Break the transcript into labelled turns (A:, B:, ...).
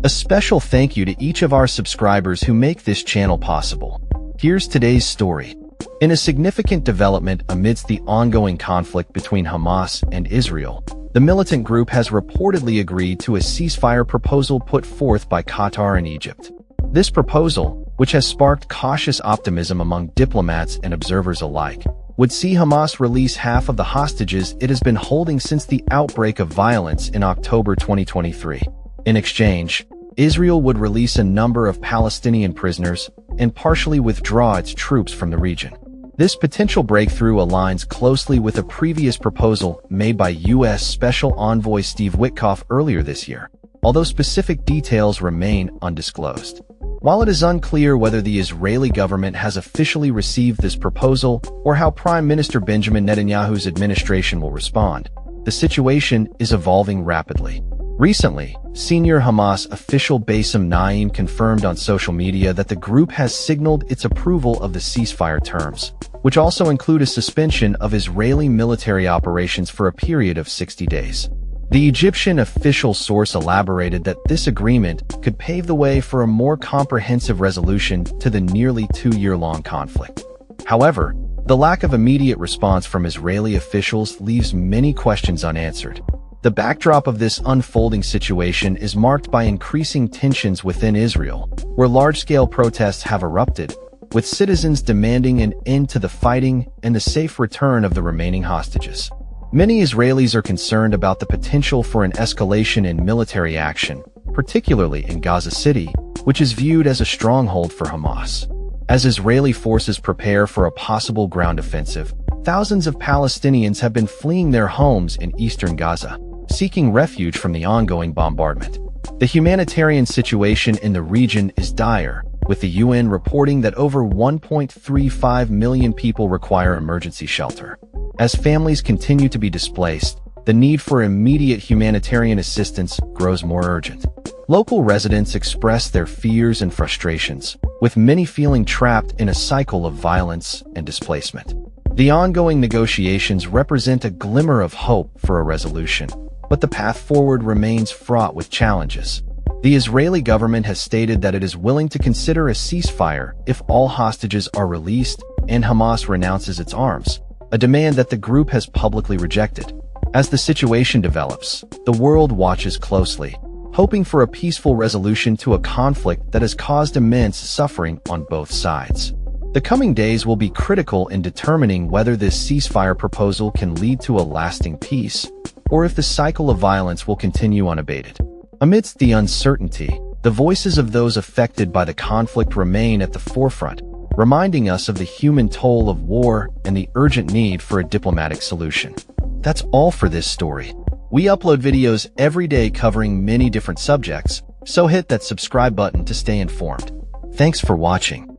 A: A special thank you to each of our subscribers who make this channel possible. Here's today's story. In a significant development amidst the ongoing conflict between Hamas and Israel, the militant group has reportedly agreed to a ceasefire proposal put forth by Qatar and Egypt. This proposal, which has sparked cautious optimism among diplomats and observers alike, would see Hamas release half of the hostages it has been holding since the outbreak of violence in October 2023. In exchange, Israel would release a number of Palestinian prisoners and partially withdraw its troops from the region. This potential breakthrough aligns closely with a previous proposal made by U.S. Special Envoy Steve Witkoff earlier this year, although specific details remain undisclosed. While it is unclear whether the Israeli government has officially received this proposal or how Prime Minister Benjamin Netanyahu's administration will respond, the situation is evolving rapidly. Recently, senior Hamas official Bassem Naim confirmed on social media that the group has signaled its approval of the ceasefire terms, which also include a suspension of Israeli military operations for a period of 60 days. The Egyptian official source elaborated that this agreement could pave the way for a more comprehensive resolution to the nearly two-year-long conflict. However, the lack of immediate response from Israeli officials leaves many questions unanswered. The backdrop of this unfolding situation is marked by increasing tensions within Israel, where large-scale protests have erupted, with citizens demanding an end to the fighting and the safe return of the remaining hostages. Many Israelis are concerned about the potential for an escalation in military action, particularly in Gaza City, which is viewed as a stronghold for Hamas. As Israeli forces prepare for a possible ground offensive, thousands of Palestinians have been fleeing their homes in eastern Gaza, seeking refuge from the ongoing bombardment. The humanitarian situation in the region is dire, with the UN reporting that over 1.35 million people require emergency shelter. As families continue to be displaced, the need for immediate humanitarian assistance grows more urgent. Local residents express their fears and frustrations, with many feeling trapped in a cycle of violence and displacement. The ongoing negotiations represent a glimmer of hope for a resolution, but the path forward remains fraught with challenges. The Israeli government has stated that it is willing to consider a ceasefire if all hostages are released and Hamas renounces its arms, a demand that the group has publicly rejected. As the situation develops, the world watches closely, hoping for a peaceful resolution to a conflict that has caused immense suffering on both sides. The coming days will be critical in determining whether this ceasefire proposal can lead to a lasting peace, or if the cycle of violence will continue unabated. Amidst the uncertainty, the voices of those affected by the conflict remain at the forefront, reminding us of the human toll of war and the urgent need for a diplomatic solution. That's all for this story. We upload videos every day covering many different subjects, so hit that subscribe button to stay informed. Thanks for watching.